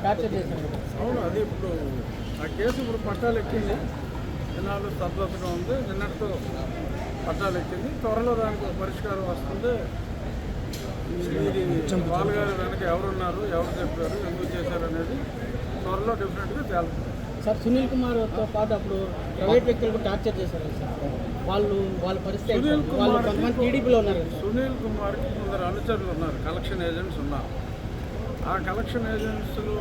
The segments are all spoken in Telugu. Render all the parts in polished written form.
టార్చర్ చేశారు. అవును, అది ఇప్పుడు ఆ కేసు ఇప్పుడు పట్టాలు ఎక్కింది. జనాలు స్తబ్దతగా ఉంది. నిన్నటితో పట్టాలు ఎక్కింది. త్వరలో దానికి ఒక పరిష్కారం వస్తుంది. ఇది పాల్గారు వెనక ఎవరున్నారు, ఎవరు చెప్పారు, ఎందుకు చేశారు అనేది త్వరలో డెఫినెట్గా తేలుతుంది. సార్ సునీల్ కుమార్తో పాటు అప్పుడు ప్రైవేట్ వ్యక్తులకు టార్చర్ చేశారు సార్. వాళ్ళ పరిస్థితి వాళ్ళు కొంతమంది టీడీపీలో ఉన్నారు. సునీల్ కుమార్కి కొందరు అనుచరులు ఉన్నారు, కలెక్షన్ ఏజెంట్స్ ఉన్నారు. ఆ కలెక్షన్ ఏజెంట్స్లు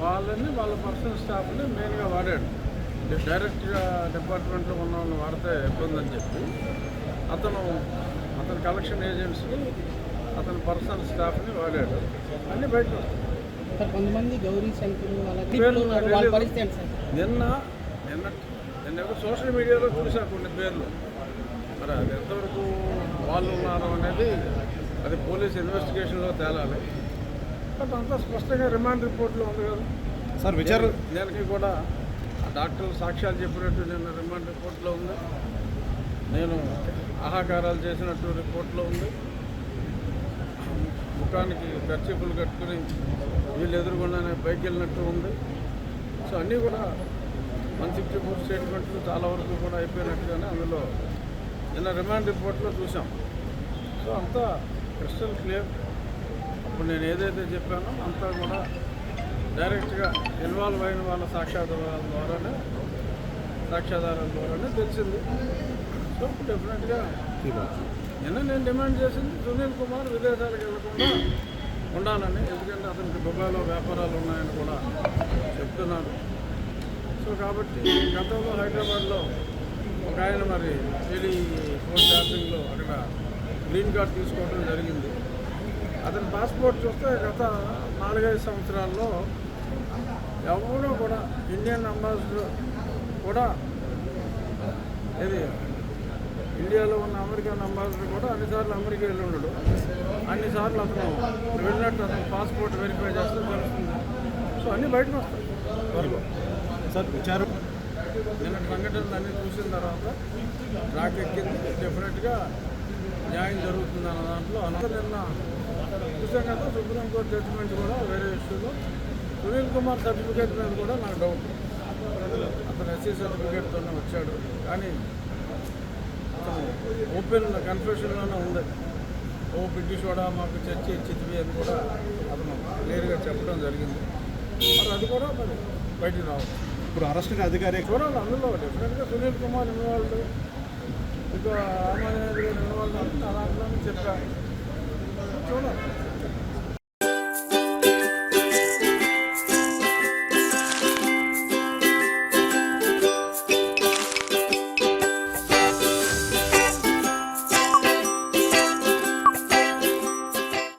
వాళ్ళని వాళ్ళ పర్సనల్ స్టాఫ్ని మెయిన్గా వాడాడు. డైరెక్ట్గా డిపార్ట్మెంట్లో ఉన్న వాళ్ళని వాడితే ఇబ్బంది అని చెప్పి అతను కలెక్షన్ ఏజెంట్స్ని అతని పర్సనల్ స్టాఫ్ని వాడాడు. అన్నీ బయట సార్ కొంతమంది గౌరీ శంకర్ వాళ్ళ పరిస్థితి సార్. నిన్న సోషల్ మీడియాలో చూసా కొన్ని పేర్లు. మరి అది ఎంతవరకు వాళ్ళు ఉన్నారు అనేది అది పోలీస్ ఇన్వెస్టిగేషన్లో తేలాలి. బట్ అంతా స్పష్టంగా రిమాండ్ రిపోర్ట్లో ఉంది కదా సార్. దానికి కూడా డాక్టర్లు సాక్ష్యాలు చెప్పినట్టు నిన్న రిమాండ్ రిపోర్ట్లో ఉంది. నేను ఆహాకారాలు చేసినట్టు రిపోర్ట్లో ఉంది. ముఖానికి కర్చీపులు కట్టుకుని వీళ్ళు ఎదురుగుండానే పైకి వెళ్ళినట్టు ఉంది. సో అన్నీ కూడా 164 స్టేట్మెంట్లు చాలా వరకు కూడా అయిపోయినట్టుగానే అందులో నిన్న రిమాండ్ రిపోర్ట్లో చూసాం. సో అంతా క్రిస్టల్ క్లియర్. అప్పుడు నేను ఏదైతే చెప్పానో అంతా కూడా డైరెక్ట్గా ఇన్వాల్వ్ అయిన వాళ్ళ సాక్ష్యాధారాల ద్వారానే తెలిసింది. సో డెఫినెట్గా నిన్న నేను డిమాండ్ చేసింది సునీల్ కుమార్ విదేశాలకు వెళ్లకుండా ఉండాలని. ఎందుకంటే అతనికి దుబాయ్లో వ్యాపారాలు ఉన్నాయని కూడా చెప్తున్నాను. సో కాబట్టి గతంలో హైదరాబాద్లో ఒక ఆయన మరి ఫోన్ ట్యాపింగ్లో అక్కడ గ్రీన్ కార్డ్ తీసుకోవడం జరిగింది. అతని పాస్పోర్ట్ చూస్తే గత 4-5 సంవత్సరాల్లో ఎవరో కూడా ఇండియన్ అంబాసిడర్ కూడా ఇండియాలో ఉన్న అమెరికన్ అంబాసిడర్ కూడా అన్నిసార్లు అమెరికా వెళ్ళి ఉండడు. అన్నిసార్లు అతను వెళ్ళినట్టు అతను పాస్పోర్ట్ వెరిఫై చేస్తే తెలుస్తుంది. సో అన్నీ బయటకు వస్తాయి త్వరలో. సార్ విచారం నిన్న సంఘటనలు అన్నీ చూసిన తర్వాత ట్రాక్ ఎక్కింది. డెఫినెట్గా న్యాయం జరుగుతుంది అన్న దాంట్లో నిన్న చూసాం కదా. సుప్రీంకోర్టు జడ్జిమెంట్ కూడా వేరే ఇష్యూలో సునీల్ కుమార్ సర్టిఫికేట్ మీద కూడా నాకు డౌట్. అతను ఎస్సీ సర్టిఫికేట్తోనే వచ్చాడు, కానీ అతను ఓపెన్ కన్ఫ్యూషన్లోనే ఉంది. బ్రిటిష్ కూడా మాకు చర్చ ఇచ్చిద్వి అని కూడా అతను క్లియర్గా చెప్పడం జరిగింది. మరి అది కూడా మరి బయటికి రావచ్చు. ఇప్పుడు అరెస్ట్ అధికారి చూడాలి. అందులో డెఫినెట్గా సునీల్ కుమార్ ఇన్వాల్వ్, ఇంకా రామాజనేయుడు గారు ఇన్వాల్వ్ అని నా దాంట్లో చెప్పారు. చూడాలి.